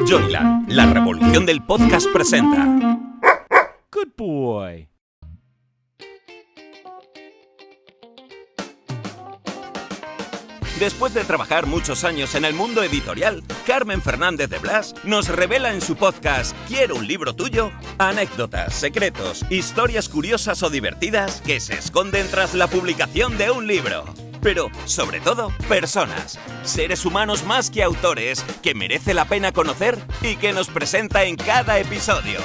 Joyland, la revolución del podcast presenta. Good boy. Después de trabajar muchos años en el mundo editorial, Carmen Fernández de Blas nos revela en su podcast ¿Quiero un libro tuyo? Anécdotas, secretos, historias curiosas o divertidas que se esconden tras la publicación de un libro. Pero, sobre todo, personas, seres humanos más que autores, que merece la pena conocer y que nos presenta en cada episodio.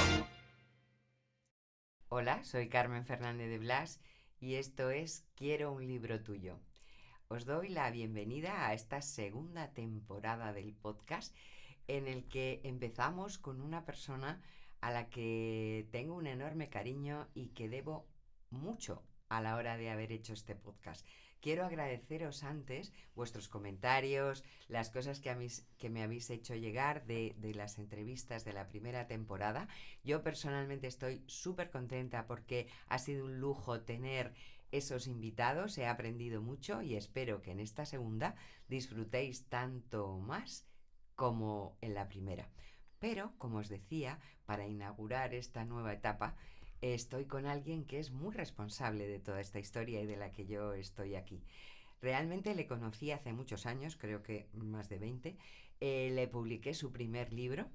Hola, soy Carmen Fernández de Blas y esto es Quiero un libro tuyo. Os doy la bienvenida a esta segunda temporada del podcast en el que empezamos con una persona a la que tengo un enorme cariño y que debo mucho a la hora de haber hecho este podcast. Quiero agradeceros antes vuestros comentarios, las cosas que me habéis hecho llegar de las entrevistas de la primera temporada. Yo personalmente estoy súper contenta porque ha sido un lujo tener esos invitados, he aprendido mucho y espero que en esta segunda disfrutéis tanto más como en la primera. Pero, como os decía, para inaugurar esta nueva etapa, estoy con alguien que es muy responsable de toda esta historia y de la que yo estoy aquí. Realmente le conocí hace muchos años, creo que más de 20. Le publiqué su primer libro.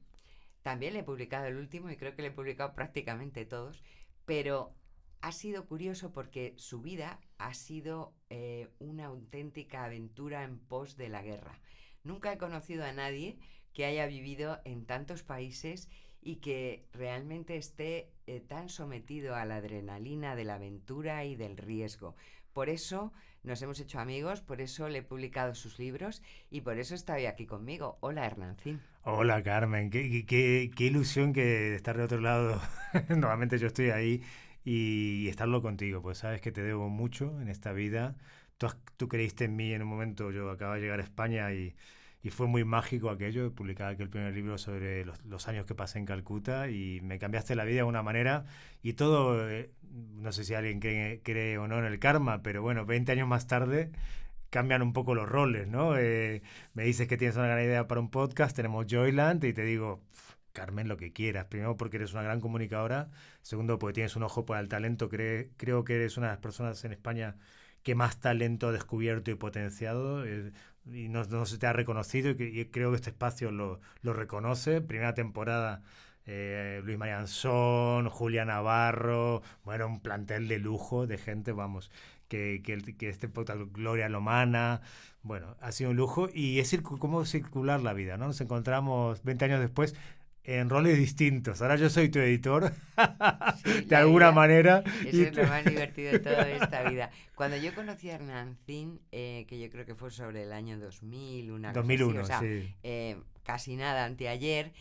También le he publicado el último y creo que le he publicado prácticamente todos. Pero ha sido curioso porque su vida ha sido una auténtica aventura en pos de la guerra. Nunca he conocido a nadie que haya vivido en tantos países y que realmente esté tan sometido a la adrenalina de la aventura y del riesgo. Por eso nos hemos hecho amigos, por eso le he publicado sus libros y por eso está hoy aquí conmigo. Hola, Hernancín. Hola, Carmen. Qué ilusión que estar de otro lado. Nuevamente yo estoy ahí y estarlo contigo, pues sabes que te debo mucho en esta vida. Tú creíste en mí en un momento, yo acababa de llegar a España y fue muy mágico aquello, publicar aquel primer libro sobre los años que pasé en Calcuta y me cambiaste la vida de una manera y todo, no sé si alguien cree o no en el karma, pero bueno, 20 años más tarde cambian un poco los roles, ¿no? Me dices que tienes una gran idea para un podcast, tenemos Joyland y te digo, Carmen, lo que quieras. Primero porque eres una gran comunicadora, segundo porque tienes un ojo para el talento, creo que eres una de las personas en España que más talento ha descubierto y potenciado y no se te ha reconocido y creo que este espacio lo reconoce. Primera temporada, Luis María Ansón, Julia Navarro, bueno, un plantel de lujo de gente, vamos, que este podcast, Gloria Lomana, bueno, ha sido un lujo y es cómo circular la vida, ¿no? Nos encontramos 20 años después en roles distintos. Ahora yo soy tu editor, sí, de alguna manera. Eso es lo más divertido de toda esta vida. Cuando yo conocí a Hernancín, que yo creo que fue sobre el año 2000, una 2001, cosa así, o sea, sí. Casi nada, anteayer,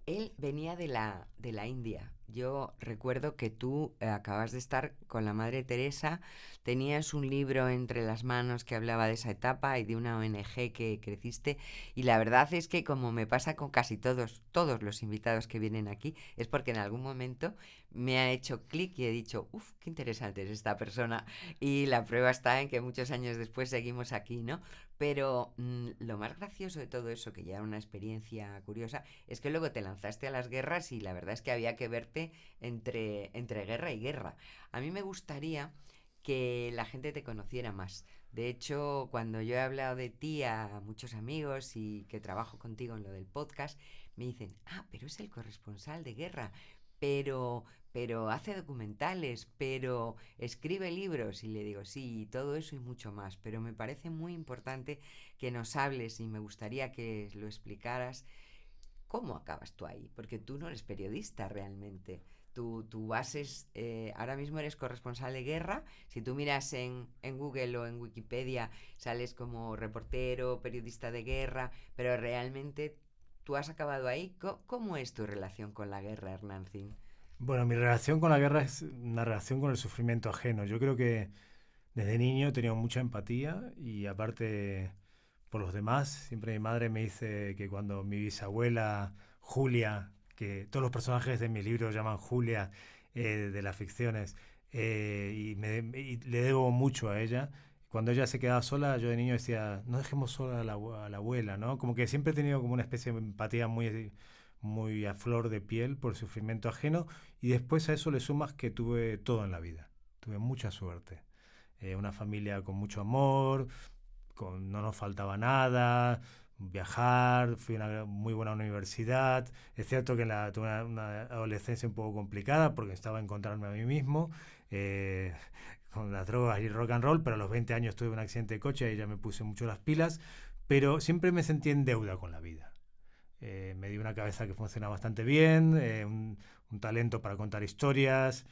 él venía de la India. Yo recuerdo que tú acabas de estar con la Madre Teresa, tenías un libro entre las manos que hablaba de esa etapa y de una ONG que creciste y la verdad es que como me pasa con casi todos los invitados que vienen aquí, es porque en algún momento me ha hecho clic y he dicho, qué interesante es esta persona y la prueba está en que muchos años después seguimos aquí, ¿no? Pero lo más gracioso de todo eso, que ya era una experiencia curiosa, es que luego te lanzaste a las guerras y la verdad es que había que verte entre guerra y guerra. A mí me gustaría que la gente te conociera más. De hecho, cuando yo he hablado de ti a muchos amigos y que trabajo contigo en lo del podcast, me dicen, pero es el corresponsal de guerra, pero hace documentales, pero escribe libros. Y le digo, sí, todo eso y mucho más, pero me parece muy importante que nos hables y me gustaría que lo explicaras. ¿Cómo acabas tú ahí? Porque tú no eres periodista realmente. Tu base es, ahora mismo eres corresponsal de guerra. Si tú miras en Google o en Wikipedia, sales como reportero, periodista de guerra, pero realmente tú has acabado ahí. ¿Cómo es tu relación con la guerra, Hernancín? Bueno, mi relación con la guerra es una relación con el sufrimiento ajeno. Yo creo que desde niño he tenido mucha empatía y aparte por los demás. Siempre mi madre me dice que cuando mi bisabuela Julia, que todos los personajes de mi libro llaman Julia, de las ficciones, y le debo mucho a ella, cuando ella se quedaba sola, yo de niño decía, no dejemos sola a la abuela, ¿no? Como que siempre he tenido como una especie de empatía muy a flor de piel por el sufrimiento ajeno, y después a eso le sumas que tuve todo en la vida, tuve mucha suerte. Una familia con mucho amor, no nos faltaba nada, viajar, fui a una muy buena universidad. Es cierto que tuve una adolescencia un poco complicada porque estaba encontrarme a mí mismo, con las drogas y el rock and roll, pero a los 20 años tuve un accidente de coche y ya me puse mucho las pilas, pero siempre me sentí en deuda con la vida. Me di una cabeza que funciona bastante bien, un talento para contar historias,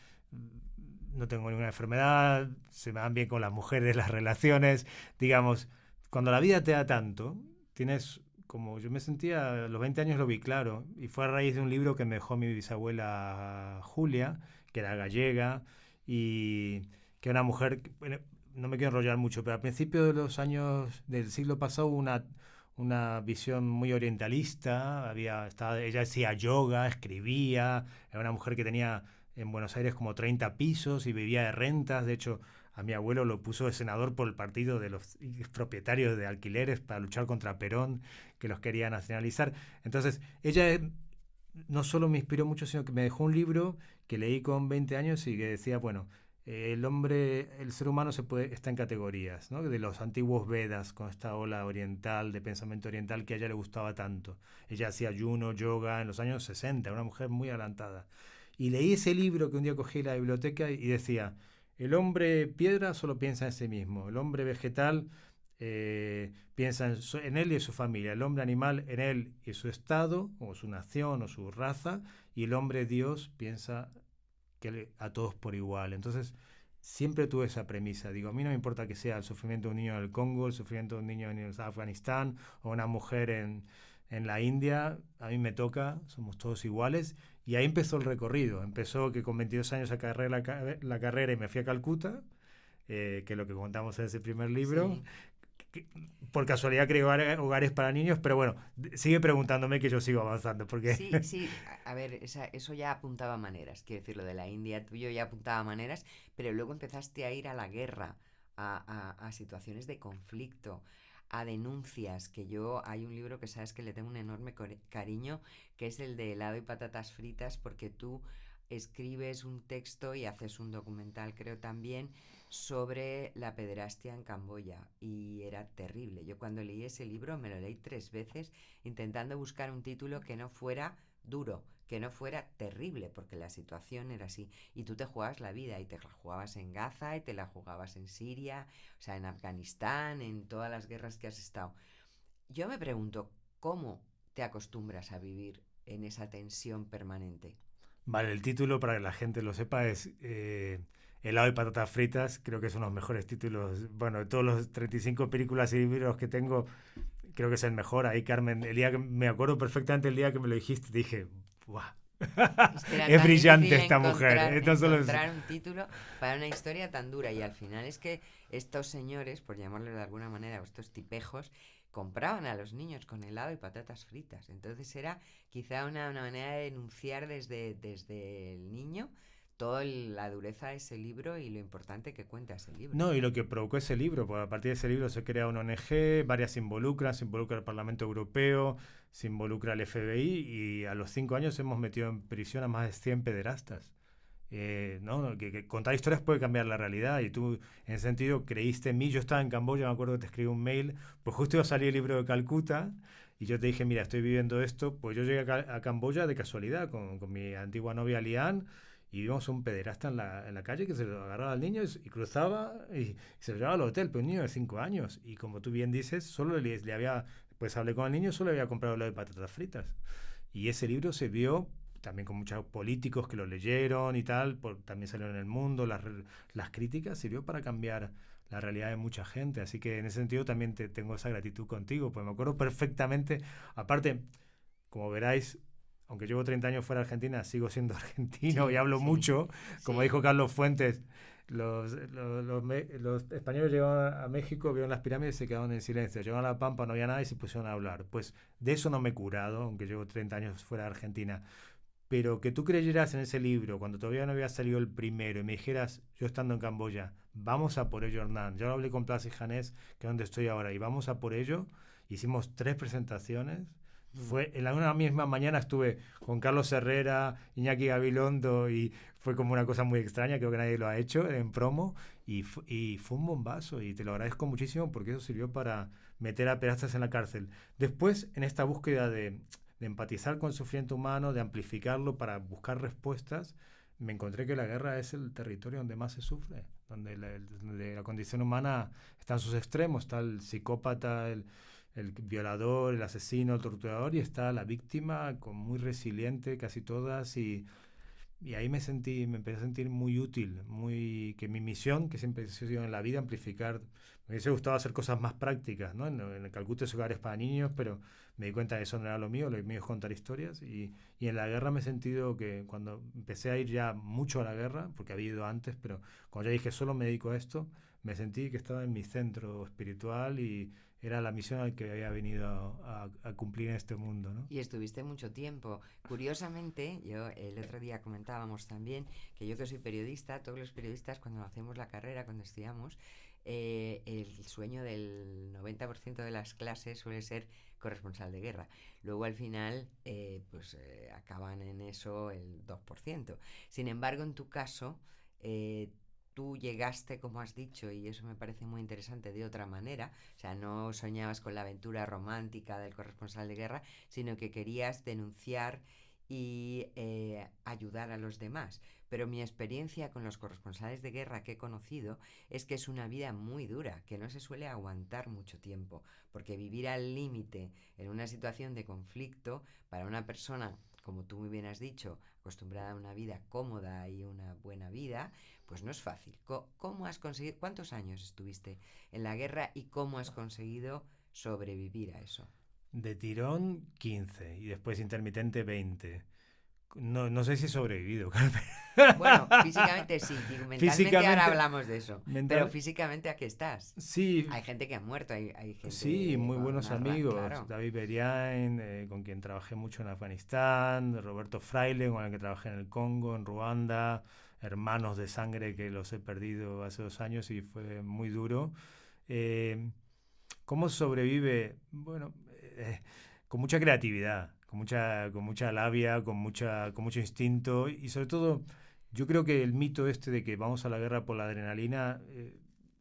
no tengo ninguna enfermedad, se me dan bien con las mujeres, las relaciones, digamos, cuando la vida te da tanto, tienes, como yo me sentía, a los 20 años lo vi claro, y fue a raíz de un libro que me dejó mi bisabuela Julia, que era gallega, y que era una mujer, bueno, no me quiero enrollar mucho, pero al principio de los años del siglo pasado hubo una visión muy orientalista, ella hacía yoga, escribía, era una mujer que tenía en Buenos Aires como 30 pisos y vivía de rentas. De hecho, a mi abuelo lo puso de senador por el partido de los propietarios de alquileres para luchar contra Perón, que los quería nacionalizar. Entonces, ella no solo me inspiró mucho, sino que me dejó un libro que leí con 20 años y que decía, bueno, el ser humano está en categorías, ¿no? De los antiguos Vedas, con esta ola oriental, de pensamiento oriental que a ella le gustaba tanto. Ella hacía ayuno, yoga en los años 60, una mujer muy adelantada. Y leí ese libro que un día cogí en la biblioteca y decía, el hombre piedra solo piensa en sí mismo, el hombre vegetal piensa en él y en su familia, el hombre animal en él y su estado, o su nación, o su raza, y el hombre Dios piensa a todos por igual. Entonces, siempre tuve esa premisa. Digo, a mí no me importa que sea el sufrimiento de un niño en el Congo, el sufrimiento de un niño en Afganistán, o una mujer en la India, a mí me toca, somos todos iguales. Y ahí empezó el recorrido. Empezó que con 22 años acabé la carrera y me fui a Calcuta, que es lo que contamos en ese primer libro. Sí. Por casualidad creo hogares para niños, pero bueno, sigue preguntándome que yo sigo avanzando. Porque Sí, a ver, eso ya apuntaba maneras, quiero decir, lo de la India tuyo ya apuntaba maneras, pero luego empezaste a ir a la guerra, a situaciones de conflicto, a denuncias, hay un libro que sabes que le tengo un enorme cariño, que es el de helado y patatas fritas, porque tú escribes un texto y haces un documental, creo también, sobre la pederastia en Camboya, y era terrible. Yo cuando leí ese libro me lo leí 3 veces intentando buscar un título que no fuera duro, que no fuera terrible, porque la situación era así. Y tú te jugabas la vida, y te la jugabas en Gaza, y te la jugabas en Siria, o sea, en Afganistán, en todas las guerras que has estado. Yo me pregunto, ¿cómo te acostumbras a vivir en esa tensión permanente? Vale, el título, para que la gente lo sepa, es helado y patatas fritas. Creo que es uno de los mejores títulos. Bueno, de todos los 35 películas y libros que tengo, creo que es el mejor. Ahí, Carmen, me acuerdo perfectamente el día que me lo dijiste, dije, ¡buah! Es brillante esta mujer. Encontrar un título para una historia tan dura, y al final es que estos señores, por llamarlos de alguna manera, estos tipejos, compraban a los niños con helado y patatas fritas. Entonces era quizá una manera de denunciar desde el niño toda la dureza de ese libro y lo importante que cuenta ese libro. No, y lo que provocó ese libro, porque a partir de ese libro se crea una ONG, varias se involucra el Parlamento Europeo, se involucra el FBI, y a los 5 años hemos metido en prisión a más de 100 pederastas. ¿No? Que contar historias puede cambiar la realidad, y tú en ese sentido creíste en mí. Yo estaba en Camboya, me acuerdo que te escribí un mail, pues justo iba a salir el libro de Calcuta, y yo te dije, mira, estoy viviendo esto. Pues yo llegué a Camboya de casualidad con mi antigua novia Lian, y vimos un pederasta en la calle que se lo agarraba al niño y cruzaba y se lo llevaba al hotel, pero un niño de 5 años, y como tú bien dices, solo le había, pues hablé con el niño, solo le había comprado helado de patatas fritas, y ese libro se vio también con muchos políticos que lo leyeron y tal, también salieron en El Mundo, las críticas, sirvió para cambiar la realidad de mucha gente. Así que en ese sentido también tengo esa gratitud contigo, pues me acuerdo perfectamente. Aparte, como veráis, aunque llevo 30 años fuera de Argentina, sigo siendo argentino, Sí, y hablo sí, mucho. Como sí. dijo Carlos Fuentes, los españoles llegaron a México, vieron las pirámides y se quedaron en silencio. Llegaron a La Pampa, no había nada y se pusieron a hablar. Pues de eso no me he curado, aunque llevo 30 años fuera de Argentina. Pero que tú creyeras en ese libro cuando todavía no había salido el primero y me dijeras, yo estando en Camboya, vamos a por ello, Hernán. Yo hablé con Plas y Janés, que es donde estoy ahora, y vamos a por ello. Hicimos 3 presentaciones. Fue en una misma mañana estuve con Carlos Herrera, Iñaki Gabilondo y fue como una cosa muy extraña, creo que nadie lo ha hecho en promo y fue un bombazo y te lo agradezco muchísimo porque eso sirvió para meter a Perastas en la cárcel. Después, en esta búsqueda de empatizar con el sufrimiento humano, de amplificarlo para buscar respuestas, me encontré que la guerra es el territorio donde más se sufre, donde la condición humana está en sus extremos, está el psicópata, el violador, el asesino, el torturador, y está la víctima, muy resiliente, casi todas, y ahí me empecé a sentir muy útil, que mi misión, que siempre he sido en la vida, amplificar, me hubiese gustado hacer cosas más prácticas, ¿no? En el Calcuta es hogares para niños, pero me di cuenta que eso no era lo mío es contar historias, y en la guerra me he sentido que cuando empecé a ir ya mucho a la guerra, porque había ido antes, pero cuando ya dije solo me dedico a esto, me sentí que estaba en mi centro espiritual y era la misión al que había venido a cumplir en este mundo, ¿no? Y estuviste mucho tiempo. Curiosamente, yo el otro día comentábamos también que yo que soy periodista, todos los periodistas cuando hacemos la carrera, cuando estudiamos, el sueño del 90% de las clases suele ser corresponsal de guerra. Luego al final acaban en eso el 2%. Sin embargo, en tu caso, tú llegaste, como has dicho, y eso me parece muy interesante, de otra manera. O sea, no soñabas con la aventura romántica del corresponsal de guerra, sino que querías denunciar y ayudar a los demás. Pero mi experiencia con los corresponsales de guerra que he conocido es que es una vida muy dura, que no se suele aguantar mucho tiempo, porque vivir al límite en una situación de conflicto para una persona, como tú muy bien has dicho, acostumbrada a una vida cómoda y una buena vida, pues no es fácil. ¿Cómo has conseguido? ¿Cuántos años estuviste en la guerra y cómo has conseguido sobrevivir a eso? De tirón 15 y después intermitente 20. No sé si he sobrevivido. Bueno, físicamente sí, y mentalmente ahora hablamos de eso. Pero físicamente aquí estás. Sí. Hay gente que ha muerto, hay gente... Sí, muy buenos amigos. Claro. David Beriain, con quien trabajé mucho en Afganistán, Roberto Fraile, con el que trabajé en el Congo, en Ruanda, hermanos de sangre que los he perdido hace 2 años y fue muy duro. ¿Cómo sobrevive? Bueno, con mucha creatividad, con mucha labia, con mucho instinto y sobre todo yo creo que el mito este de que vamos a la guerra por la adrenalina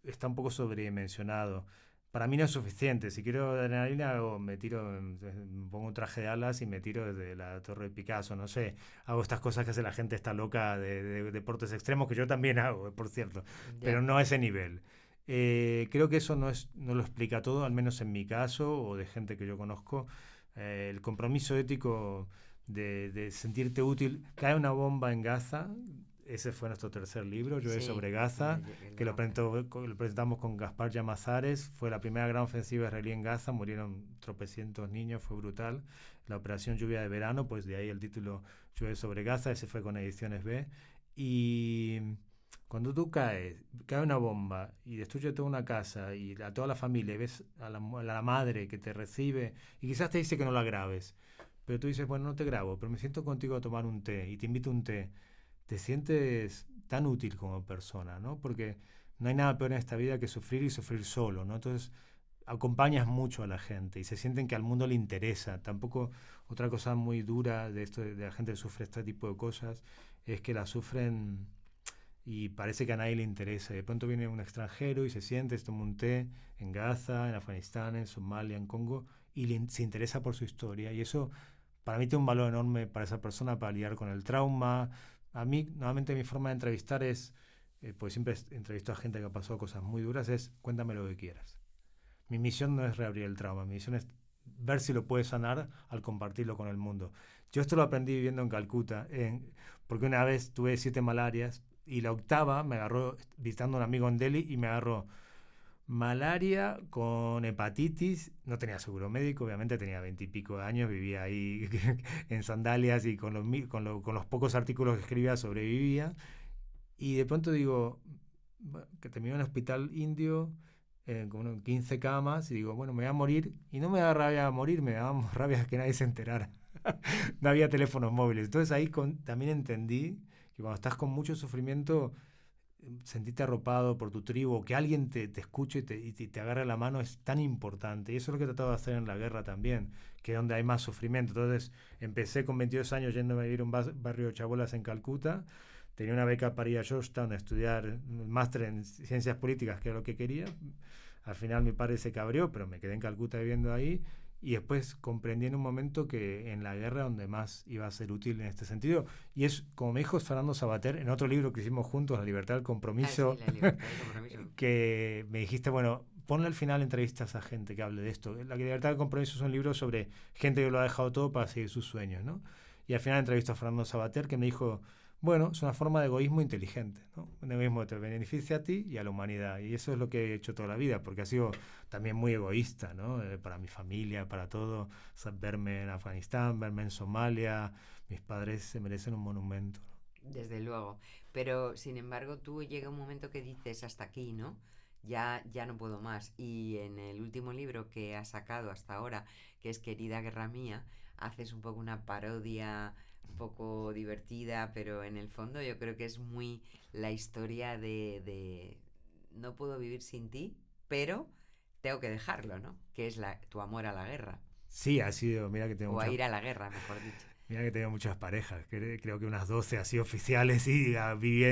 está un poco sobredimensionado. Para mí no es suficiente. Si quiero adrenalina, me pongo un traje de alas y me tiro desde la Torre de Picasso. No sé, hago estas cosas que hace la gente está loca de deportes extremos, que yo también hago, por cierto, pero no a ese nivel. Creo que eso no lo explica todo, al menos en mi caso o de gente que yo conozco. El compromiso ético de sentirte útil. Cae una bomba en Gaza. Ese fue nuestro tercer libro, Yo sobre Gaza, que lo presentamos con Gaspar Llamazares. Fue la primera gran ofensiva israelí en Gaza, murieron tropecientos niños, fue brutal. La operación Lluvia de Verano, pues de ahí el título Yo sobre Gaza, ese fue con Ediciones B. Y cuando tú cae una bomba y destruye toda una casa y a toda la familia, y ves a la madre que te recibe y quizás te dice que no la grabes, pero tú dices, bueno, no te grabo, pero me siento contigo a tomar un té y te invito a un té, te sientes tan útil como persona, ¿no? Porque no hay nada peor en esta vida que sufrir y sufrir solo, ¿no? Entonces acompañas mucho a la gente y se sienten que al mundo le interesa. Tampoco otra cosa muy dura de esto de la gente que sufre este tipo de cosas es que la sufren y parece que a nadie le interesa. De pronto viene un extranjero y se siente, se toma un té en Gaza, en Afganistán, en Somalia, en Congo y se interesa por su historia y eso para mí tiene un valor enorme para esa persona, para lidiar con el trauma. A mí, nuevamente, mi forma de entrevistar es, pues siempre entrevisto a gente que ha pasado cosas muy duras, es cuéntame lo que quieras. Mi misión no es reabrir el trauma, mi misión es ver si lo puedes sanar al compartirlo con el mundo. Yo esto lo aprendí viviendo en Calcuta, porque una vez tuve 7 malarias y la 8ª me agarró visitando a un amigo en Delhi y me agarró malaria con hepatitis. No tenía seguro médico, obviamente tenía 20 y pico de años, vivía ahí en sandalias y con los pocos artículos que escribía sobrevivía. Y de pronto digo, que terminé en un hospital indio con 15 camas y digo, bueno, me voy a morir. Y no me da rabia morir, me da rabia que nadie se enterara. No había teléfonos móviles. Entonces ahí también entendí que cuando estás con mucho sufrimiento, sentirte arropado por tu tribu, que alguien te escuche y te agarre la mano es tan importante. Y eso es lo que he tratado de hacer en la guerra también, que es donde hay más sufrimiento. Entonces empecé con 22 años yéndome a vivir a un barrio de chabolas en Calcuta. Tenía una beca para ir a Georgetown a estudiar un máster en ciencias políticas, que era lo que quería. Al final mi padre se cabreó, pero me quedé en Calcuta viviendo ahí. Y después comprendí en un momento que en la guerra donde más iba a ser útil en este sentido. Y es, como me dijo Fernando Savater, en otro libro que hicimos juntos, La libertad del compromiso, Sí, la libertad del compromiso. que me dijiste, bueno, ponle al final entrevistas a gente que hable de esto. La libertad del compromiso es un libro sobre gente que lo ha dejado todo para seguir sus sueños, ¿no? Y al final entrevistó a Fernando Savater, que me dijo, bueno, es una forma de egoísmo inteligente, ¿no? Un egoísmo que te beneficia a ti y a la humanidad. Y eso es lo que he hecho toda la vida, porque ha sido también muy egoísta, ¿no? Para mi familia, para todo. O sea, verme en Afganistán, verme en Somalia. Mis padres se merecen un monumento, ¿no? Desde luego. Pero, sin embargo, tú llega un momento que dices hasta aquí, ¿no? Ya no puedo más. Y en el último libro que has sacado hasta ahora, que es Querida Guerra Mía, haces un poco una parodia un poco divertida, pero en el fondo yo creo que es muy la historia de no puedo vivir sin ti, pero tengo que dejarlo, ¿no? Que es tu amor a la guerra. Sí, ha sido, mira que tengo O a muchas, ir a la guerra, mejor dicho. mira que tengo muchas parejas, creo que unas 12 así oficiales y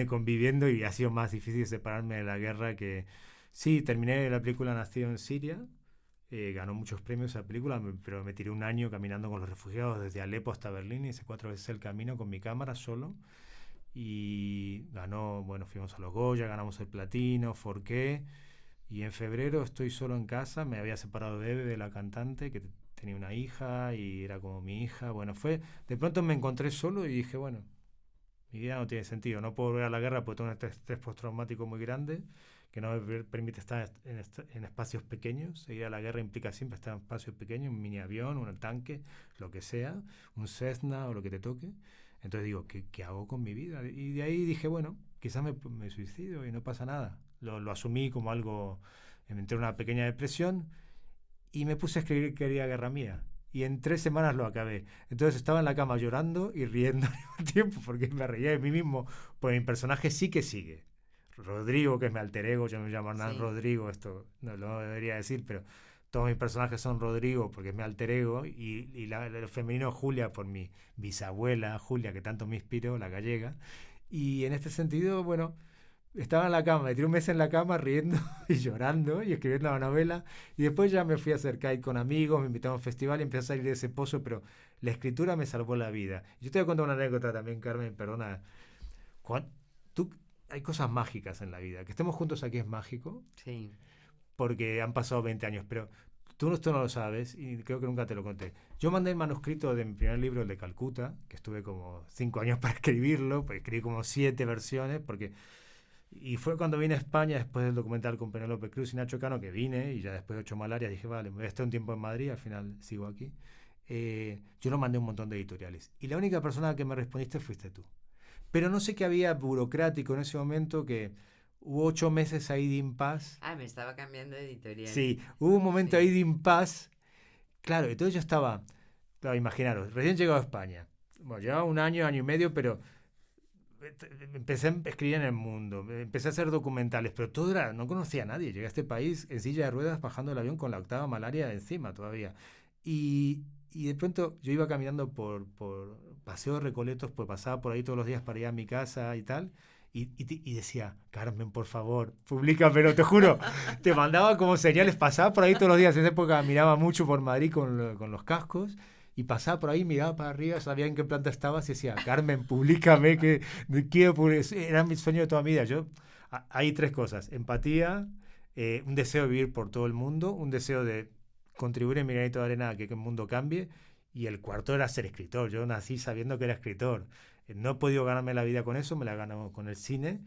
conviviendo, y ha sido más difícil separarme de la guerra que... Sí, terminé la película Nacido en Siria, ganó muchos premios esa película, pero me tiré un año caminando con los refugiados desde Alepo hasta Berlín, hice 4 veces el camino con mi cámara solo, y ganó, bueno, fuimos a los Goya, ganamos el Platino, Forqué, y en febrero estoy solo en casa, me había separado de Bebe, de la cantante, que tenía una hija y era como mi hija. Bueno, de pronto me encontré solo y dije, bueno, mi vida no tiene sentido, no puedo volver a la guerra porque tengo un estrés postraumático muy grande que no me permite estar en espacios pequeños. Ir a la guerra implica siempre estar en espacios pequeños, un mini avión, un tanque, lo que sea, un Cessna o lo que te toque. Entonces digo, ¿qué hago con mi vida? Y de ahí dije, bueno, quizás me suicido y no pasa nada. Lo asumí como algo, me entré en una pequeña depresión y me puse a escribir Querida Guerra Mía. Y en 3 semanas lo acabé. Entonces estaba en la cama llorando y riendo al mismo tiempo, porque me reía de mí mismo, pues mi personaje sí que sigue. Rodrigo, que es mi alter ego, yo me llamo Hernán Sí. Rodrigo, esto no lo debería decir, pero todos mis personajes son Rodrigo porque es mi alter ego, y lo femenino Julia por mi bisabuela Julia, que tanto me inspiró, la gallega. Y en este sentido, bueno, estaba en la cama, me tiré un mes en la cama riendo y llorando y escribiendo la novela, y después ya me fui a hacer kite con amigos, me invitaron a un festival y empecé a salir de ese pozo, pero la escritura me salvó la vida. Yo te voy a contar una anécdota también, Carmen, perdona. Juan, tú, hay cosas mágicas en la vida. Que estemos juntos aquí es mágico Sí. porque han pasado 20 años, pero tú esto no lo sabes y creo que nunca te lo conté. Yo mandé el manuscrito de mi primer libro, el de Calcuta, que estuve como 5 años para escribirlo, pues escribí como 7 versiones, y fue cuando vine a España después del documental con Penélope Cruz y Nacho Cano, que vine, y ya después de 8 malarias dije, vale, me voy a estar un tiempo en Madrid, al final sigo aquí. Yo lo mandé a un montón de editoriales y la única persona que me respondiste fuiste tú. Pero no sé qué había burocrático en ese momento, que hubo 8 meses ahí de impasse. Ah, me estaba cambiando de editorial. Sí, hubo un momento Sí. ahí de impasse. Claro, entonces yo estaba, claro, imaginaros, recién llegado a España. Bueno, llevaba un año y medio, pero empecé a escribir en El Mundo, empecé a hacer documentales, pero todo era, no conocía a nadie. Llegué a este país en silla de ruedas, bajando el avión con la 8ª malaria encima todavía. Y de pronto yo iba caminando por Paseo de Recoletos, pues pasaba por ahí todos los días para ir a mi casa y tal. Y decía, Carmen, por favor, publícamelo, te juro. Te mandaba como señales, pasaba por ahí todos los días. En esa época miraba mucho por Madrid con los cascos. Y pasaba por ahí, miraba para arriba, sabía en qué planta estabas y decía, Carmen, publícame, que quiero publicar. Era mi sueño de toda mi vida. Hay 3 cosas: empatía, un deseo de vivir por todo el mundo, un deseo de contribuir en mi granito de arena a que el mundo cambie, y el cuarto era ser escritor. Yo nací sabiendo que era escritor. No he podido ganarme la vida con eso, me la he ganado con el cine,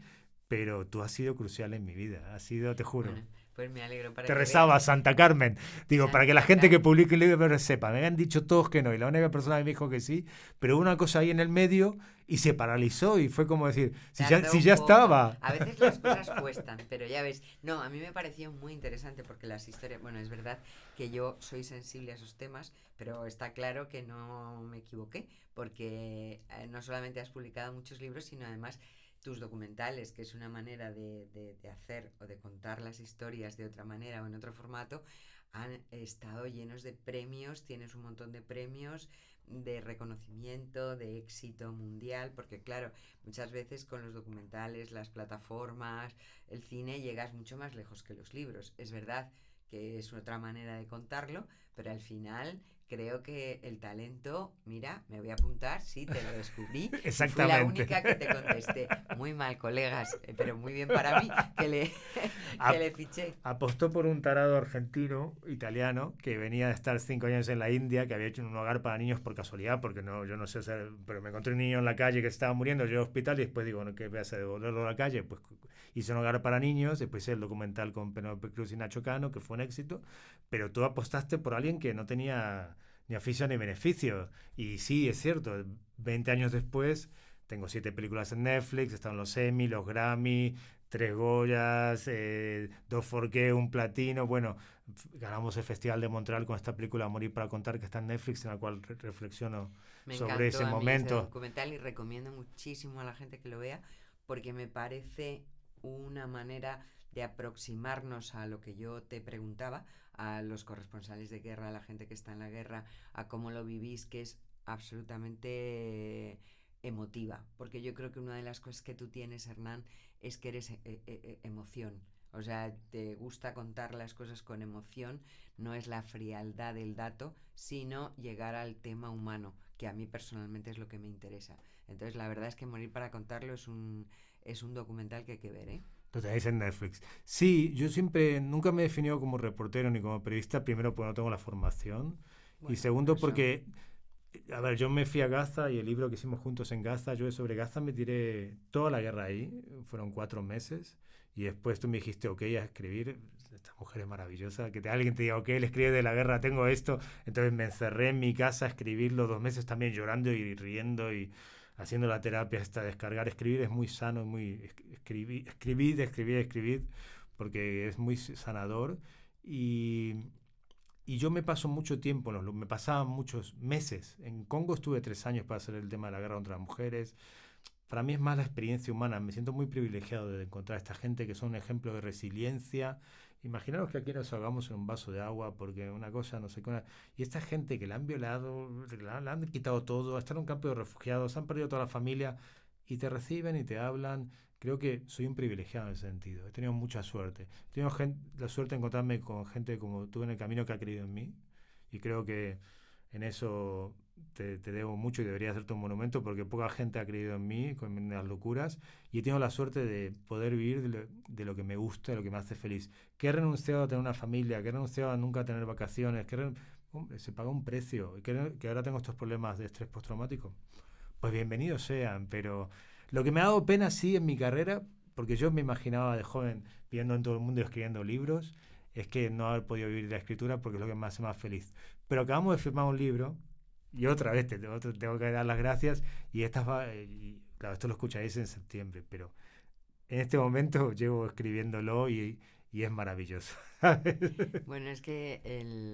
pero tú has sido crucial en mi vida, has sido, te juro. Bueno, Pues me alegro para Te que rezaba veas. Santa Carmen. Digo, para que la Santa gente que Carmen. publique el libro sepa. Me habían dicho todos que no. Y la única persona que me dijo que sí. Pero hubo una cosa ahí en el medio y se paralizó. Y fue como decir, Tardó si un ya poco. estaba. A veces las cosas cuestan, pero ya ves. No, a mí me pareció muy interesante porque las historias. Bueno, es verdad que yo soy sensible a esos temas, pero está claro que no me equivoqué, porque no solamente has publicado muchos libros, sino además tus documentales, que es una manera de hacer o de contar las historias de otra manera o en otro formato, han estado llenos de premios, tienes un montón de premios, de reconocimiento, de éxito mundial, porque claro, muchas veces con los documentales, las plataformas, el cine, llegas mucho más lejos que los libros. Es verdad que es otra manera de contarlo, pero al final creo que el talento, mira, me voy a apuntar, sí, te lo descubrí y fui la Exactamente. única que te contesté. Muy mal, colegas, pero muy bien para mí que le, que Ap- le fiché. Apostó por un tarado argentino, italiano, que venía de estar 5 años en la India, que había hecho un hogar para niños por casualidad, porque no, yo no sé, o sea, pero me encontré un niño en la calle que estaba muriendo, yo al hospital y después digo, no, ¿qué voy a hacer? ¿Devolverlo a la calle? Pues hice un hogar para niños, después hice el documental con Penélope Cruz y Nacho Cano, que fue un éxito, pero tú apostaste por alguien que no tenía ni oficio ni beneficio. Y sí, es cierto, 20 años después tengo 7 películas en Netflix, están los Emmy, los Grammy, 3 Goyas, 2 Forqué, un platino. Bueno, ganamos el Festival de Montreal con esta película Morir para contar que está en Netflix, en la cual reflexiono Me sobre encantó ese a mí ese momento. documental y recomiendo muchísimo a la gente que lo vea porque me parece una manera de aproximarnos a lo que yo te preguntaba, a los corresponsales de guerra, a la gente que está en la guerra, a cómo lo vivís, que es absolutamente emotiva, porque yo creo que una de las cosas que tú tienes, Hernán, es que eres emoción. O sea, te gusta contar las cosas con emoción, no es la frialdad del dato, sino llegar al tema humano, que a mí personalmente es lo que me interesa. Entonces, la verdad es que Morir para contarlo es un documental que hay que ver, ¿eh? Lo tenéis en Netflix. Sí, yo siempre, nunca me he definido como reportero ni como periodista, primero porque no tengo la formación y Bueno, pero segundo eso... porque, a ver, yo me fui a Gaza y el libro que hicimos juntos en Gaza, yo sobre Gaza me tiré toda la guerra ahí, fueron 4 meses y después tú me dijiste, ok, a escribir, esta mujer es maravillosa, alguien te diga, ok, le escribe de la guerra, tengo esto, entonces me encerré en mi casa a escribirlo 2 meses también llorando y riendo y haciendo la terapia hasta descargar, escribir es muy sano, muy escribir, porque es muy sanador y, y yo me paso mucho tiempo, me pasaba muchos meses. En Congo estuve 3 años para hacer el tema de la guerra contra las mujeres. Para mí es más la experiencia humana. Me siento muy privilegiado de encontrar a esta gente que son un ejemplo de resiliencia. Imaginaros que aquí nos ahogamos en un vaso de agua porque una cosa, no sé qué. Y esta gente que la han violado, le han quitado todo, está en un campo de refugiados, han perdido toda la familia y te reciben y te hablan. Creo que soy un privilegiado en ese sentido. He tenido mucha suerte. He tenido la suerte de encontrarme con gente como tú en el camino que ha creído en mí. Y creo que en eso te debo mucho y debería hacerte un monumento porque poca gente ha creído en mí con las locuras y he tenido la suerte de poder vivir de lo que me gusta, de lo que me hace feliz. Que he renunciado a tener una familia, que he renunciado a nunca tener vacaciones, hombre, se paga un precio y que ahora tengo estos problemas de estrés postraumático. Pues bienvenidos sean, pero lo que me ha dado pena sí en mi carrera, porque yo me imaginaba de joven viviendo en todo el mundo y escribiendo libros, es que no haber podido vivir de la escritura porque es lo que me hace más feliz. Pero acabamos de firmar un libro y otra vez tengo que dar las gracias y claro, esto lo escucharéis en septiembre, pero en este momento llevo escribiéndolo y es maravilloso. Bueno, es que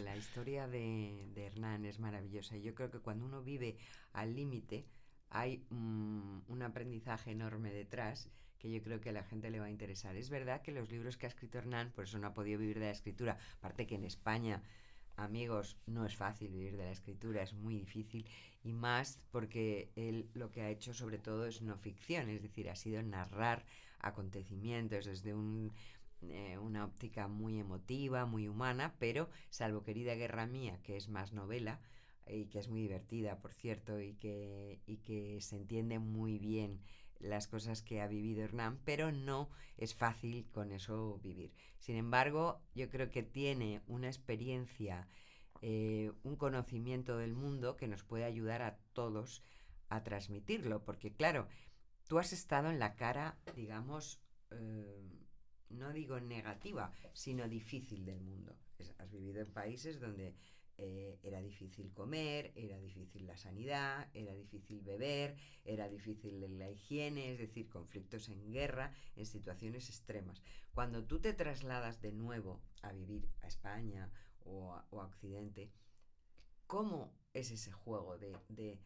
la historia de Hernán es maravillosa. Yo creo que cuando uno vive al límite hay un aprendizaje enorme detrás que yo creo que a la gente le va a interesar. Es verdad que los libros que ha escrito Hernán, por eso no ha podido vivir de la escritura. Aparte que en España, amigos, no es fácil vivir de la escritura, es muy difícil. Y más porque él lo que ha hecho sobre todo es no ficción, es decir, ha sido narrar acontecimientos desde una óptica muy emotiva, muy humana, pero salvo Querida Guerra Mía, que es más novela y que es muy divertida, por cierto, y que se entiende muy bien las cosas que ha vivido Hernán, pero no es fácil con eso vivir. Sin embargo, yo creo que tiene una experiencia, un conocimiento del mundo que nos puede ayudar a todos a transmitirlo, porque claro, tú has estado en la cara, digamos, no digo negativa, sino difícil del mundo. Has vivido en países donde era difícil comer, era difícil la sanidad, era difícil beber, era difícil la higiene, es decir, conflictos en guerra, en situaciones extremas. Cuando tú te trasladas de nuevo a vivir a España o a Occidente, ¿cómo es ese juego de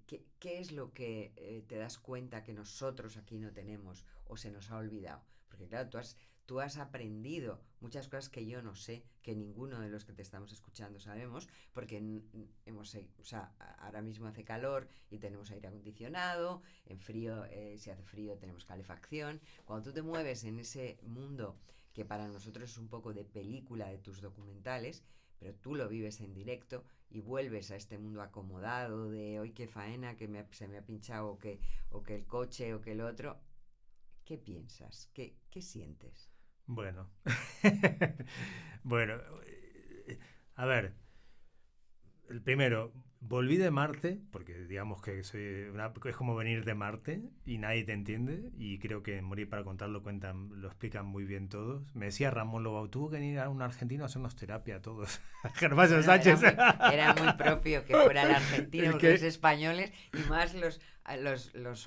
qué es lo que te das cuenta que nosotros aquí no tenemos o se nos ha olvidado? Porque claro, tú has aprendido muchas cosas que yo no sé, que ninguno de los que te estamos escuchando sabemos, porque ahora mismo hace calor y tenemos aire acondicionado, en frío, si hace frío tenemos calefacción. Cuando tú te mueves en ese mundo que para nosotros es un poco de película de tus documentales, pero tú lo vives en directo y vuelves a este mundo acomodado de hoy qué faena, se me ha pinchado o que el coche o que el otro. ¿Qué piensas? ¿Qué sientes? Bueno, bueno, a ver, el primero, volví de Marte, porque digamos que es como venir de Marte y nadie te entiende, y creo que en Morir para contarlo lo explican muy bien todos. Me decía Ramón Lobau, tuvo que venir a un argentino a hacernos terapia a todos. Gervasio Bueno, Sánchez. era muy propio que fuera el argentino, porque los españoles y más los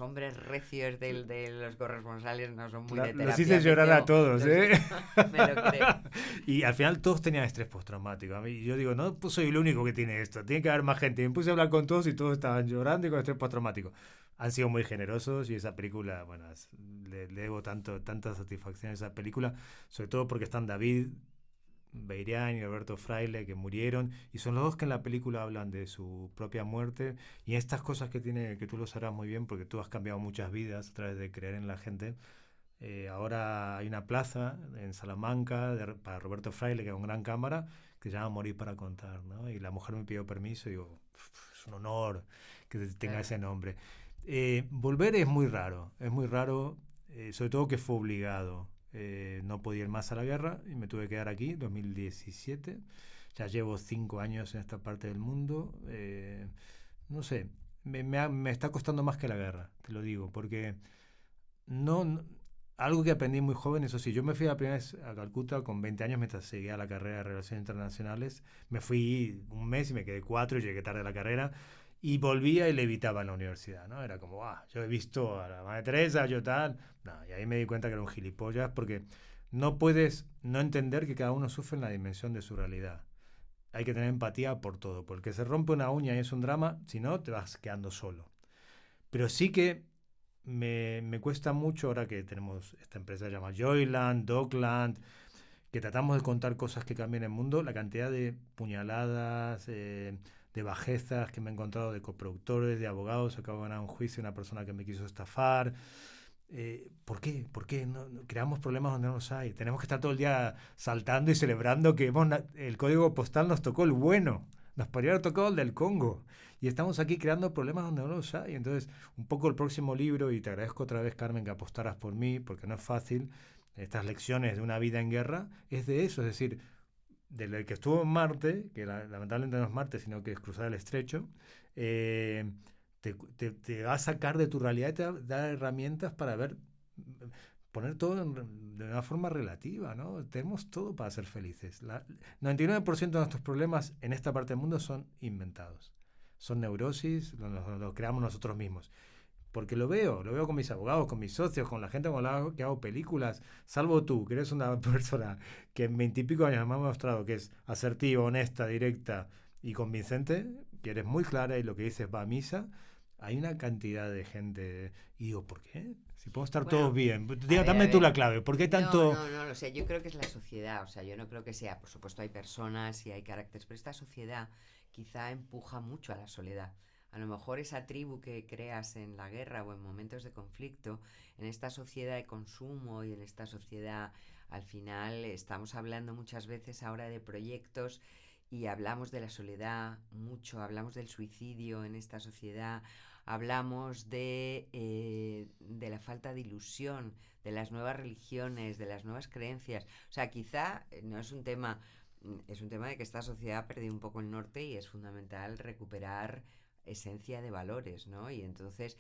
hombres recios de los corresponsales no son muy de terapia. Los hice llorar a todos, ¿eh? Me lo creo. Y al final todos tenían estrés postraumático. A mí, yo digo, no pues soy el único que tiene esto, tiene que haber más gente. Y me puse a hablar con todos y todos estaban llorando y con estrés postraumático. Han sido muy generosos y esa película, bueno, le debo tanta satisfacción a esa película, sobre todo porque están David Beirián y Alberto Fraile, que murieron, y son los dos que en la película hablan de su propia muerte y estas cosas que tiene, que tú lo sabrás muy bien porque tú has cambiado muchas vidas a través de creer en la gente. Ahora hay una plaza en Salamanca para Roberto Fraile, que es una gran cámara, que se llama Morir para contar, ¿no? Y la mujer me pidió permiso y digo, es un honor que tenga ese nombre. Volver es muy raro, sobre todo que fue obligado. No podía ir más a la guerra y me tuve que quedar aquí, 2017. Ya llevo 5 años en esta parte del mundo. No sé, me está costando más que la guerra, te lo digo, porque algo que aprendí muy joven, eso sí, yo me fui la primera vez a Calcuta con 20 años mientras seguía la carrera de Relaciones Internacionales. Me fui un mes y me quedé 4 y llegué tarde a la carrera. Y volvía y le evitaba en la universidad, ¿no? Era como, yo he visto a la Madre Teresa, yo tal. No, y ahí me di cuenta que era un gilipollas porque no puedes no entender que cada uno sufre en la dimensión de su realidad. Hay que tener empatía por todo, porque se rompe una uña y es un drama, si no, te vas quedando solo. Pero sí que me cuesta mucho ahora que tenemos esta empresa llamada Joyland, Dockland, que tratamos de contar cosas que cambien el mundo, la cantidad de puñaladas, de bajezas que me he encontrado de coproductores, de abogados. Acabo de ganar un juicio a una persona que me quiso estafar. ¿Por qué? ¿Por qué no creamos problemas donde no los hay? Tenemos que estar todo el día saltando y celebrando que el código postal nos tocó el bueno. Nos podría haber tocado el del Congo. Y estamos aquí creando problemas donde no los hay. Entonces, un poco el próximo libro, y te agradezco otra vez, Carmen, que apostaras por mí, porque no es fácil. Estas lecciones de una vida en guerra es de eso, es decir, del que estuvo en Marte, que lamentablemente no es Marte, sino que es cruzar el estrecho, te va a sacar de tu realidad y te va a dar herramientas para poner todo de una forma relativa, ¿no? Tenemos todo para ser felices. 99% de nuestros problemas en esta parte del mundo son inventados. Son neurosis, los creamos nosotros mismos. Porque lo veo con mis abogados, con mis socios, con la gente con la que hago películas, salvo tú, que eres una persona que en 20 y pico años me ha mostrado que es asertiva, honesta, directa y convincente, que eres muy clara y lo que dices va a misa. Hay una cantidad de gente, y digo, ¿por qué? Si podemos estar todos bien. Dame tú la clave, ¿por qué tanto? No, o sea, yo creo que es la sociedad, o sea, yo no creo que sea, por supuesto hay personas y hay caracteres, pero esta sociedad quizá empuja mucho a la soledad. A lo mejor esa tribu que creas en la guerra o en momentos de conflicto, en esta sociedad de consumo y en esta sociedad, al final estamos hablando muchas veces ahora de proyectos y hablamos de la soledad mucho, hablamos del suicidio en esta sociedad, hablamos de la falta de ilusión, de las nuevas religiones, de las nuevas creencias. O sea, quizá no es un tema, es un tema de que esta sociedad ha perdido un poco el norte y es fundamental recuperar esencia de valores, ¿no? Y entonces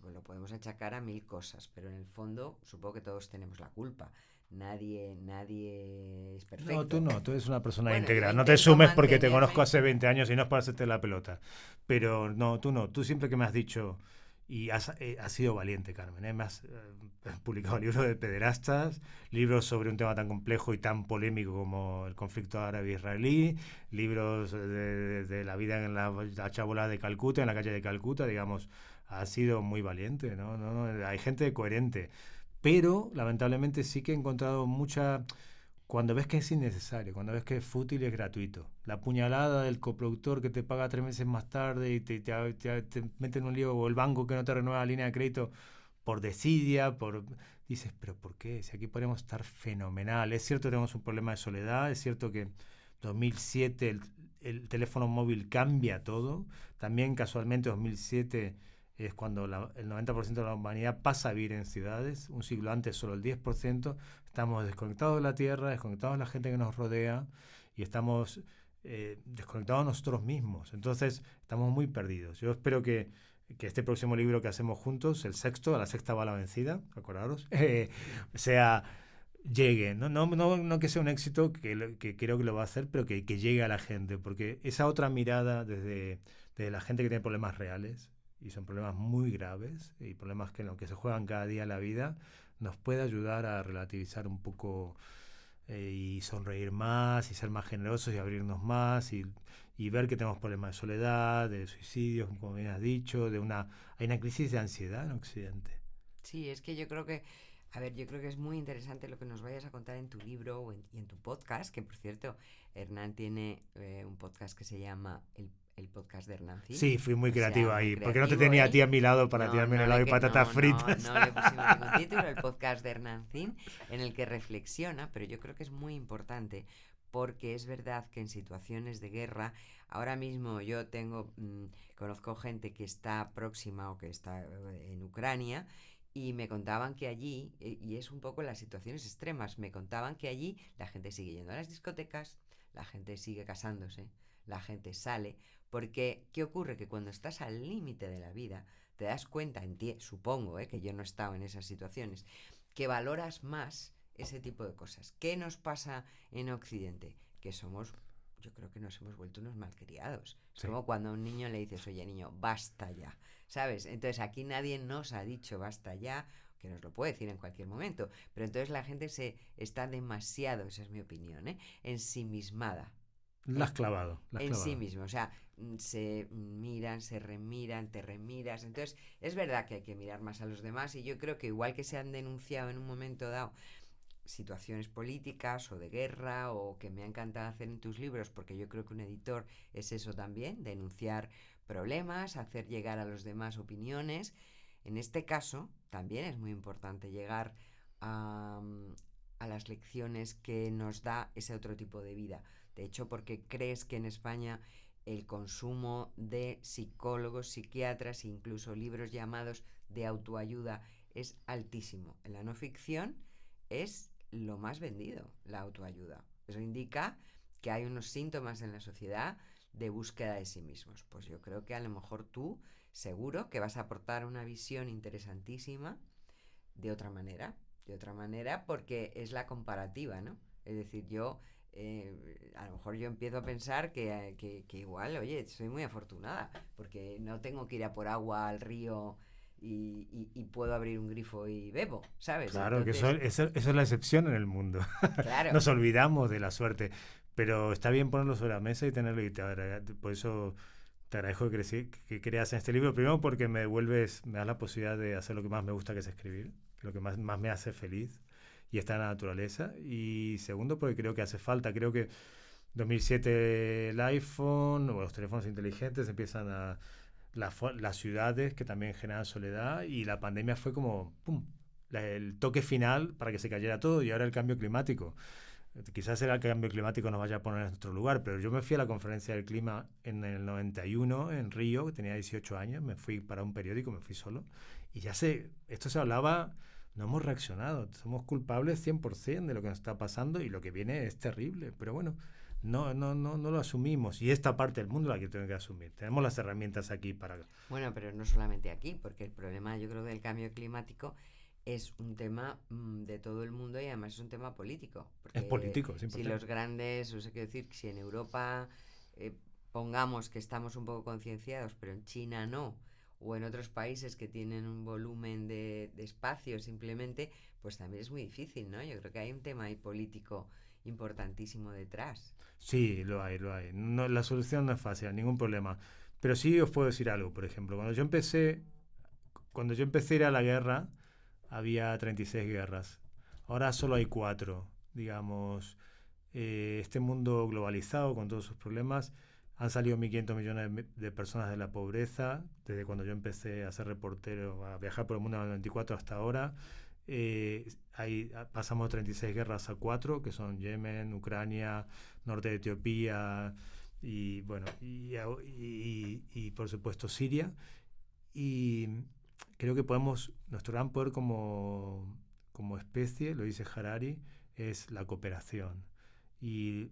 pues lo podemos achacar a 1000 cosas, pero en el fondo supongo que todos tenemos la culpa nadie es perfecto. No, tú eres una persona Bueno, íntegra. yo No te intento sumes porque te mantenerme- conozco hace 20 años y no es para hacerte la pelota. Pero no. Tú siempre que me has dicho, y has sido valiente, Carmen, ¿eh? Has publicado libros de pederastas, libros sobre un tema tan complejo y tan polémico como el conflicto árabe-israelí, libros de la vida en la chabola de Calcuta, en la calle de Calcuta, digamos. Has sido muy valiente, ¿no? Hay gente coherente. Pero, lamentablemente, sí que he encontrado mucha... Cuando ves que es innecesario, cuando ves que es fútil y es gratuito. La puñalada del coproductor que te paga 3 meses más tarde y te mete en un lío, o el banco que no te renueva la línea de crédito por desidia, dices, pero ¿por qué? Si aquí podemos estar fenomenal. Es cierto que tenemos un problema de soledad, es cierto que 2007 el teléfono móvil cambia todo. También casualmente 2007 es cuando el 90% de la humanidad pasa a vivir en ciudades. Un siglo antes solo el 10%. Estamos desconectados de la Tierra, desconectados de la gente que nos rodea y estamos desconectados de nosotros mismos. Entonces estamos muy perdidos. Yo espero que este próximo libro que hacemos juntos, el sexto, a la sexta va la vencida, acordaros, llegue. No que sea un éxito, que creo que lo va a hacer, pero que llegue a la gente. Porque esa otra mirada desde la gente que tiene problemas reales, y son problemas muy graves y problemas que en lo que se juegan cada día en la vida, nos puede ayudar a relativizar un poco y sonreír más y ser más generosos y abrirnos más y ver que tenemos problemas de soledad, de suicidios, como bien has dicho, hay una crisis de ansiedad en Occidente. Sí, es que yo creo que, a ver, yo creo que es muy interesante lo que nos vayas a contar en tu libro y en tu podcast, que por cierto, Hernán tiene un podcast que se llama el podcast de Hernán Cid. Sí, fui muy O sea, creativo muy ahí, porque no te creativo tenía a él. ti a mi lado para tirarme un helado y patatas fritas. No le pusimos ningún título, el podcast de Hernán Cid, en el que reflexiona, pero yo creo que es muy importante porque es verdad que en situaciones de guerra, ahora mismo yo conozco gente que está próxima o que está en Ucrania y me contaban que allí, y es un poco las situaciones extremas, me contaban que allí la gente sigue yendo a las discotecas, la gente sigue casándose, la gente sale, porque ¿qué ocurre? Que cuando estás al límite de la vida, te das cuenta, supongo que yo no he estado en esas situaciones, que valoras más ese tipo de cosas. ¿Qué nos pasa en Occidente? Que yo creo que nos hemos vuelto unos malcriados. Es Sí. como cuando a un niño le dices, oye niño, basta ya, ¿sabes? Entonces aquí nadie nos ha dicho basta ya, que nos lo puede decir en cualquier momento, pero entonces la gente está demasiado, esa es mi opinión, ensimismada. La has clavado. Sí mismo, o sea, se miran, se remiran, te remiras. Entonces, es verdad que hay que mirar más a los demás y yo creo que igual que se han denunciado en un momento dado situaciones políticas o de guerra o que me ha encantado hacer en tus libros, porque yo creo que un editor es eso también, denunciar problemas, hacer llegar a los demás opiniones. En este caso, también es muy importante llegar a las lecciones que nos da ese otro tipo de vida. De hecho, porque crees que en España el consumo de psicólogos, psiquiatras e incluso libros llamados de autoayuda es altísimo. En la no ficción es lo más vendido, la autoayuda. Eso indica que hay unos síntomas en la sociedad de búsqueda de sí mismos. Pues yo creo que a lo mejor tú seguro que vas a aportar una visión interesantísima de otra manera porque es la comparativa, ¿no? Es decir, a lo mejor yo empiezo a pensar que igual, oye, soy muy afortunada porque no tengo que ir a por agua al río y puedo abrir un grifo y bebo, ¿sabes? Claro, Entonces, que eso es la excepción en el mundo. claro. Nos olvidamos de la suerte, pero está bien ponerlo sobre la mesa y tenerlo. Por eso te agradezco que creas en este libro. Primero porque me das la posibilidad de hacer lo que más me gusta, que es escribir, lo que más me hace feliz y está en la naturaleza. Y segundo porque creo que hace falta. Creo que 2007 el iPhone o los teléfonos inteligentes empiezan las ciudades que también generan soledad y la pandemia fue como ¡pum! El toque final para que se cayera todo y ahora el cambio climático. Quizás el cambio climático nos vaya a poner en nuestro lugar, pero yo me fui a la conferencia del clima en el 91 en Río, que tenía 18 años, me fui para un periódico, me fui solo y esto se hablaba, no hemos reaccionado, somos culpables 100% de lo que nos está pasando y lo que viene es terrible, pero bueno, no lo asumimos y esta parte del mundo la que tengo que asumir. Tenemos las herramientas aquí para... Bueno, pero no solamente aquí, porque el problema yo creo del cambio climático es un tema de todo el mundo y además es un tema político. Porque Es político, es si importante. los grandes, o sea, quiero decir, si en Europa pongamos que estamos un poco concienciados, pero en China no, o en otros países que tienen un volumen de espacio simplemente, pues también es muy difícil, ¿no? Yo creo que hay un tema ahí político importantísimo detrás. Sí, lo hay, lo hay. No, la solución no es fácil, ningún problema. Pero sí os puedo decir algo, por ejemplo. Cuando yo empecé a ir a la guerra, había 36 guerras. Ahora solo hay 4. Digamos, este mundo globalizado con todos sus problemas, han salido 1.500 millones de personas de la pobreza, desde cuando yo empecé a ser reportero, a viajar por el mundo en el 94 hasta ahora. Pasamos de 36 guerras a 4, que son Yemen, Ucrania, norte de Etiopía y, bueno, y por supuesto Siria. Y creo que nuestro gran poder como especie, lo dice Harari, es la cooperación. Y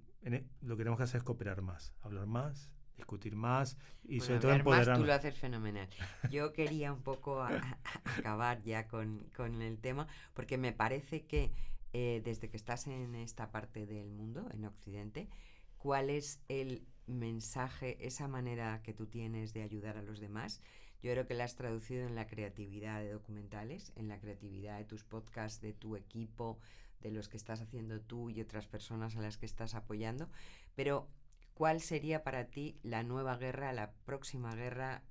lo que tenemos que hacer es cooperar más, hablar más, discutir más y Bueno, sobre todo hablar más, tú empoderarnos. lo haces fenomenal. Yo quería un poco acabar ya con el tema, porque me parece que desde que estás en esta parte del mundo, en Occidente, ¿cuál es el mensaje, esa manera que tú tienes de ayudar a los demás? Yo creo que la has traducido en la creatividad de documentales, en la creatividad de tus podcasts, de tu equipo, de los que estás haciendo tú y otras personas a las que estás apoyando, pero ¿cuál sería para ti la nueva guerra, la próxima guerra,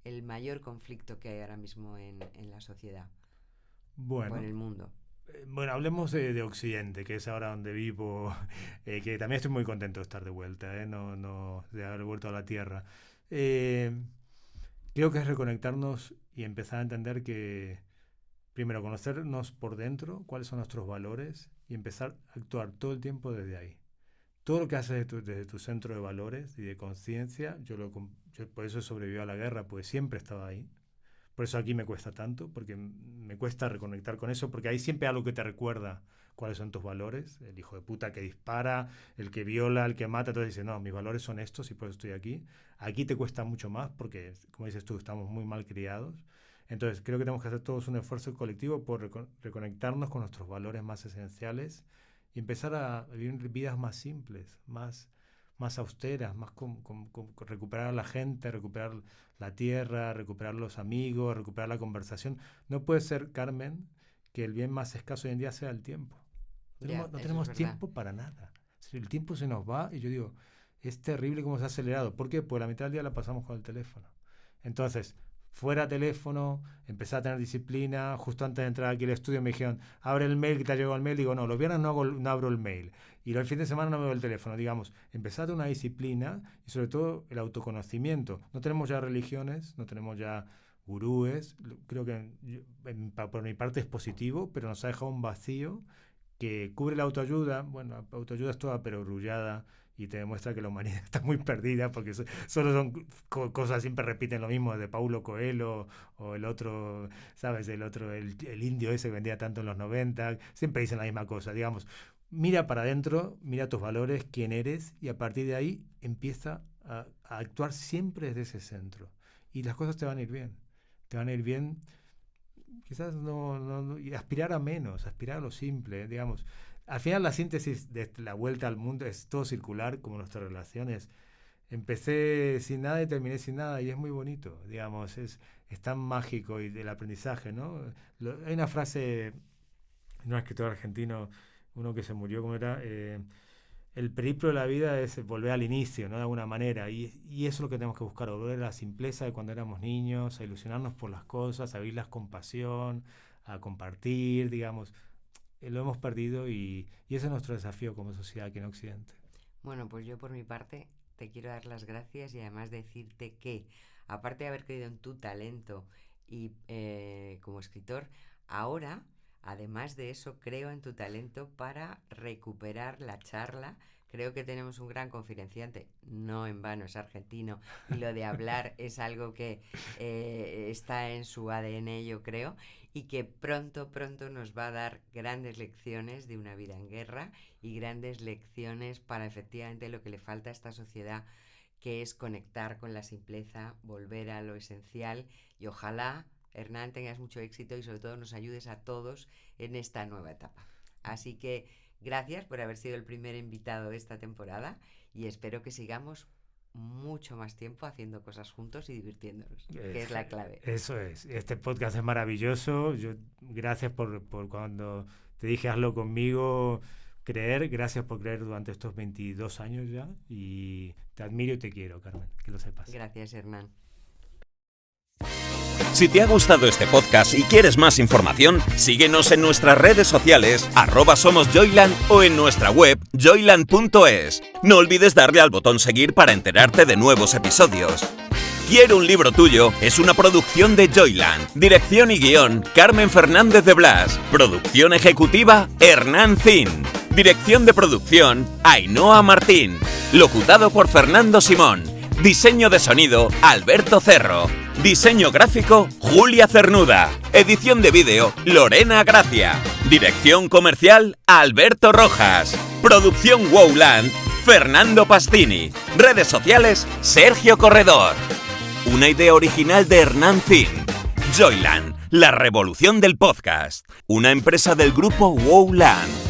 el mayor conflicto que hay ahora mismo en la sociedad o en Bueno, el mundo? bueno, hablemos de Occidente, que es ahora donde vivo, que también estoy muy contento de estar de vuelta, no, de haber vuelto a la tierra. Eh, Creo que es reconectarnos y empezar a entender que, primero, conocernos por dentro, cuáles son nuestros valores y empezar a actuar todo el tiempo desde ahí. Todo lo que haces desde tu centro de valores y de conciencia, yo por eso sobreviví a la guerra, porque siempre estaba ahí. Por eso aquí me cuesta tanto, porque me cuesta reconectar con eso, porque hay siempre algo que te recuerda cuáles son tus valores. El hijo de puta que dispara, el que viola, el que mata, entonces dice, no, mis valores son estos y por eso estoy aquí. Aquí te cuesta mucho más porque, como dices tú, estamos muy mal criados. Entonces creo que tenemos que hacer todos un esfuerzo colectivo por reconectarnos con nuestros valores más esenciales y empezar a vivir vidas más simples, más austeras, más con recuperar a la gente, recuperar la tierra, recuperar los amigos, recuperar la conversación. No puede ser, Carmen, que el bien más escaso hoy en día sea el tiempo. Ya, No eso es tenemos verdad. tiempo para nada. El tiempo se nos va y yo digo, es terrible cómo se ha acelerado. ¿Por qué? Pues la mitad del día la pasamos con el teléfono. Entonces, fuera teléfono, empecé a tener disciplina. Justo antes de entrar aquí al estudio me dijeron, abre el mail que te ha llegado el mail. Digo, no, los viernes no abro el mail. Y el fin de semana no veo el teléfono. Digamos, empezar a tener una disciplina y sobre todo el autoconocimiento. No tenemos ya religiones, no tenemos ya gurúes. Creo que por mi parte es positivo, pero nos ha dejado un vacío que cubre la autoayuda. Bueno, la autoayuda es toda perogrullada y te demuestra que la humanidad está muy perdida porque solo son cosas, siempre repiten lo mismo de Paulo Coelho o el otro, ¿sabes? El indio ese que vendía tanto en los 90, siempre dicen la misma cosa, digamos. Mira para adentro, mira tus valores, quién eres y a partir de ahí empieza a actuar siempre desde ese centro y las cosas te van a ir bien. Te van a ir bien, quizás y aspirar a menos, aspirar a lo simple, digamos. Al final la síntesis de la vuelta al mundo es todo circular, como nuestras relaciones. Empecé sin nada y terminé sin nada y es muy bonito, digamos, es tan mágico y del aprendizaje, ¿no? Hay una frase de un escritor argentino, uno que se murió, ¿cómo era? El periplo de la vida es volver al inicio, ¿no? De alguna manera. Y eso es lo que tenemos que buscar, volver a la simpleza de cuando éramos niños, a ilusionarnos por las cosas, a vivirlas con pasión, a compartir, digamos. Lo hemos perdido y ese es nuestro desafío como sociedad aquí en Occidente. Bueno, pues yo por mi parte te quiero dar las gracias y además decirte que, aparte de haber creído en tu talento y como escritor, ahora, además de eso, creo en tu talento para recuperar la charla. Creo que tenemos un gran conferenciante, no en vano es argentino, y lo de hablar es algo que está en su ADN, yo creo, y que pronto nos va a dar grandes lecciones de una vida en guerra y grandes lecciones para efectivamente lo que le falta a esta sociedad, que es conectar con la simpleza, volver a lo esencial y ojalá Hernán, tengas mucho éxito y sobre todo nos ayudes a todos en esta nueva etapa. Así que gracias por haber sido el primer invitado de esta temporada y espero que sigamos mucho más tiempo haciendo cosas juntos y divirtiéndonos, que es la clave. Eso es. Este podcast es maravilloso. Gracias por cuando te dije hazlo conmigo, creer. Gracias por creer durante estos 22 años ya. Y te admiro y te quiero, Carmen, que lo sepas. Gracias, Hernán. Si te ha gustado este podcast y quieres más información, síguenos en nuestras redes sociales @somosjoyland o en nuestra web joyland.es. No olvides darle al botón seguir para enterarte de nuevos episodios. Quiero un libro tuyo es una producción de Joyland. Dirección y guión, Carmen Fernández de Blas. Producción ejecutiva, Hernán Zin. Dirección de producción, Ainhoa Martín. Locutado por Fernando Simón. Diseño de sonido, Alberto Cerro. Diseño gráfico, Julia Cernuda. Edición de vídeo, Lorena Gracia. Dirección comercial, Alberto Rojas. Producción Wowland, Fernando Pastini. Redes sociales, Sergio Corredor. Una idea original de Hernán Zin. Joyland, la revolución del podcast. Una empresa del grupo Wowland.